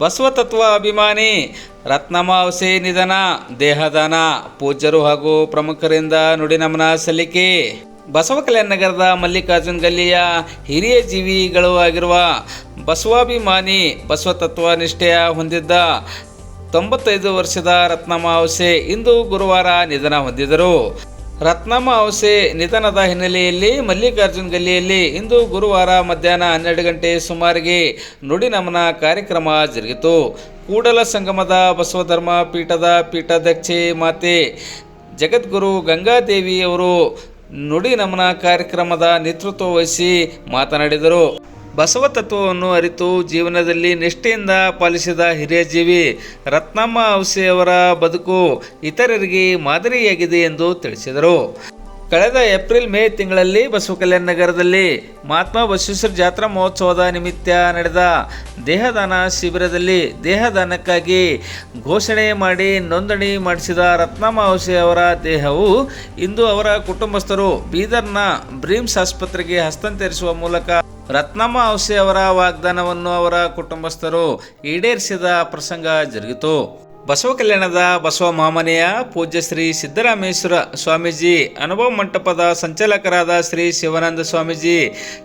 ಬಸವತತ್ವ ಅಭಿಮಾನಿ ರತ್ನಮಾವಸೆ ನಿಧನ, ದೇಹದಾನ, ಪೂಜ್ಯರು ಹಾಗೂ ಪ್ರಮುಖರಿಂದ ನುಡಿನಮನ ಸಲ್ಲಿಕೆ. ಬಸವ ಕಲ್ಯಾಣ ನಗರದ ಮಲ್ಲಿಕಾರ್ಜುನ್ ಗಲ್ಲಿಯ ಹಿರಿಯ ಜೀವಿಗಳು ಆಗಿರುವ ಬಸವಾಭಿಮಾನಿ ಬಸವತತ್ವ ನಿಷ್ಠೆಯ ಹೊಂದಿದ್ದ 95 ವರ್ಷದ ರತ್ನಮಾವಸೆ ಇಂದು ಗುರುವಾರ ನಿಧನ ಹೊಂದಿದರು. ರತ್ನಮಾವಸೆ ನಿಧನದ ಹಿನ್ನೆಲೆಯಲ್ಲಿ ಮಲ್ಲಿಕಾರ್ಜುನ್ ಗಲ್ಲಿಯಲ್ಲಿ ಇಂದು ಗುರುವಾರ ಮಧ್ಯಾಹ್ನ 12 ಗಂಟೆ ಸುಮಾರಿಗೆ ನುಡಿನಮನ ಕಾರ್ಯಕ್ರಮ ಜರುಗಿತು. ಕೂಡಲ ಸಂಗಮದ ಬಸವಧರ್ಮ ಪೀಠದ ಪೀಠಾಧ್ಯಕ್ಷೆ ಮಾತೆ ಜಗದ್ಗುರು ಗಂಗಾದೇವಿಯವರು ನುಡಿನಮನ ಕಾರ್ಯಕ್ರಮದ ನೇತೃತ್ವ ವಹಿಸಿ ಮಾತನಾಡಿದರು. ಬಸವ ತತ್ವವನ್ನು ಅರಿತು ಜೀವನದಲ್ಲಿ ನಿಷ್ಠೆಯಿಂದ ಪಾಲಿಸಿದ ಹಿರಿಯ ಜೀವಿ ರತ್ನಮಾವಸೆಯವರ ಬದುಕು ಇತರರಿಗೆ ಮಾದರಿಯಾಗಿದೆ ಎಂದು ತಿಳಿಸಿದರು. ಕಳೆದ ಏಪ್ರಿಲ್-ಮೇ ತಿಂಗಳಲ್ಲಿ ಬಸವ ಕಲ್ಯಾಣ ನಗರದಲ್ಲಿ ಮಹಾತ್ಮ ಬಸವೇಶ್ವರ ಜಾತ್ರಾ ಮಹೋತ್ಸವದ ನಿಮಿತ್ತ ನಡೆದ ದೇಹದಾನ ಶಿಬಿರದಲ್ಲಿ ದೇಹದಾನಕ್ಕಾಗಿ ಘೋಷಣೆ ಮಾಡಿ ನೋಂದಣಿ ಮಾಡಿಸಿದ ರತ್ನಮಾವಸೆ ಅವರ ದೇಹವು ಇಂದು ಅವರ ಕುಟುಂಬಸ್ಥರು ಬೀದರ್ನ ಬ್ರಿಮ್ಸ್ ಆಸ್ಪತ್ರೆಗೆ ಹಸ್ತಾಂತರಿಸುವ ಮೂಲಕ ರತ್ನಮಾವಸೆ ಅವರ ವಾಗ್ದಾನವನ್ನು ಅವರ ಕುಟುಂಬಸ್ಥರು ಈಡೇರಿಸಿದ ಪ್ರಸಂಗ ಜರುಗಿತು. ಬಸವ ಕಲ್ಯಾಣದ ಬಸವ ಮಹಾಮನೆಯ ಪೂಜ್ಯ ಶ್ರೀ ಸಿದ್ದರಾಮೇಶ್ವರ ಸ್ವಾಮೀಜಿ, ಅನುಭವ ಮಂಟಪದ ಸಂಚಾಲಕರಾದ ಶ್ರೀ ಶಿವಾನಂದ ಸ್ವಾಮೀಜಿ,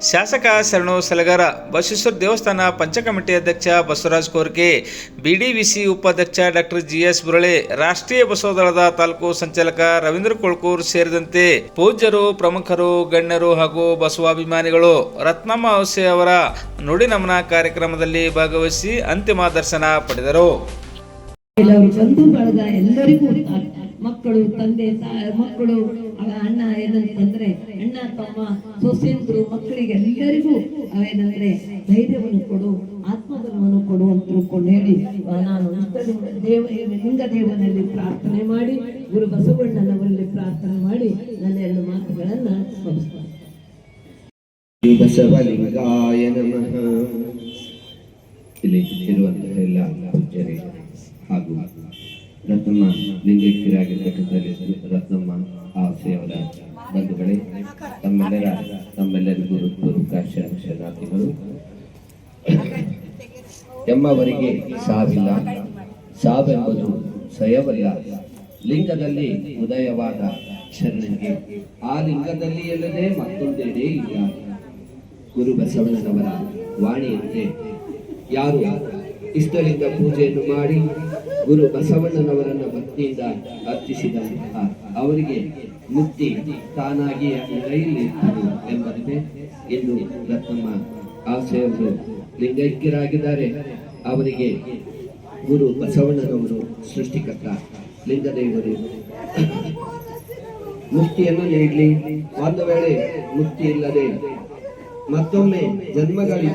ಶಾಸಕ ಶರಣು ಸಲಗರ, ಬಸವೇಶ್ವರ ದೇವಸ್ಥಾನ ಪಂಚಕಮಿಟಿ ಅಧ್ಯಕ್ಷ ಬಸವರಾಜ್ ಕೋರ್ಕೆ, BDVC ಉಪಾಧ್ಯಕ್ಷ ಡಾಕ್ಟರ್ GS ಬುರಳೆ, ರಾಷ್ಟ್ರೀಯ ಬಸವದಳದ ತಾಲೂಕು ಸಂಚಾಲಕ ರವೀಂದ್ರ ಕೊಳ್ಕೂರ್ ಸೇರಿದಂತೆ ಪೂಜ್ಯರು, ಪ್ರಮುಖರು, ಗಣ್ಯರು ಹಾಗೂ ಬಸವಾಭಿಮಾನಿಗಳು ರತ್ನಮಾವಸೆ ಅವರ ನುಡಿನಮನ ಕಾರ್ಯಕ್ರಮದಲ್ಲಿ ಭಾಗವಹಿಸಿ ಅಂತಿಮ ದರ್ಶನ ಪಡೆದರು. ಕೆಲವರು ಬಂಧು ಬಳಗ ಎಲ್ಲರಿಗೂ ಮಕ್ಕಳು, ತಂದೆ, ಮಕ್ಕಳು, ಅಣ್ಣ ಏನಂತಂದ್ರೆ ಅಣ್ಣ, ತಮ್ಮ, ಸೊಸೆಂದ್ರು, ಮಕ್ಕಳಿಗೆ ಎಲ್ಲರಿಗೂ ಏನಂದ್ರೆ ಧೈರ್ಯವನ್ನು ಕೊಡು, ಆತ್ಮಬಲವನ್ನು ಕೊಡು ಅಂತ ತಿಳ್ಕೊಂಡು ಹೇಳಿ ನಾನು ಲಿಂಗದೇವನಲ್ಲಿ ಪ್ರಾರ್ಥನೆ ಮಾಡಿ, ಗುರು ಬಸವಣ್ಣನವರಲ್ಲಿ ಪ್ರಾರ್ಥನೆ ಮಾಡಿ ನನ್ನ 2 ಮಾತುಗಳನ್ನ ಮುಗಿಸ್ತೇನೆ. ಬಸವಲಿಂಗಾಯ ನಮಃ. ಇಲ್ಲಿ ಇರುವಂತಹ ಎಲ್ಲ ಪೂಜ್ಯರೇ ಹಾಗೂ ರತ್ನಮ್ಮ ಲಿಂಗೈಕ್ಯರಾಗಿರ್ತಕ್ಕಂಥ ರತ್ನಮ್ಮ ಆವಸೆಯವರ ಬಂಧುಗಳೇ, ತಮ್ಮೆಲ್ಲರಿಗೂ ಹೃತ್ಪೂರ್ವಕ ಶರಣಾರ್ಥಿಗಳು. ಎಮ್ಮವರಿಗೆ ಸಾವಿಲ್ಲ, ಸಾವೆಂಬುದು ಸಯವಲ್ಲ. ಲಿಂಗದಲ್ಲಿ ಉದಯವಾದ ಶರಣನಿಗೆ ಆ ಲಿಂಗದಲ್ಲಿ ಎಲ್ಲದೇ ಮತ್ತೊಂದೆಡೆ ಇಲ್ಲ. ಗುರು ಬಸವಣ್ಣನವರ ವಾಣಿಯಂತೆ ಯಾರು ಇಷ್ಟಲಿಂಗ ಪೂಜೆಯನ್ನು ಮಾಡಿ ಗುರು ಬಸವಣ್ಣನವರನ್ನ ಭಕ್ತಿಯಿಂದ ಅರ್ಚಿಸಿದಂತಹ ಅವರಿಗೆ ಮುಕ್ತಿ ತಾನಾಗಿ ಕೈಲಿರುತ್ತದೆ ಎಂಬಂತೆ ಇಂದು ರತ್ನಮ್ಮ ಆಸೆಯವರು ಲಿಂಗೈಕ್ಯರಾಗಿದ್ದಾರೆ. ಅವರಿಗೆ ಗುರು ಬಸವಣ್ಣನವರು ಸೃಷ್ಟಿಕರ್ತ ಲಿಂಗದೇವರು ಮುಕ್ತಿಯನ್ನು ನೀಡಲಿ. ಒಂದು ವೇಳೆ ಮುಕ್ತಿ ಇಲ್ಲದೆ ಮತ್ತೊಮ್ಮೆ ಜನ್ಮಗಳಿಗೆ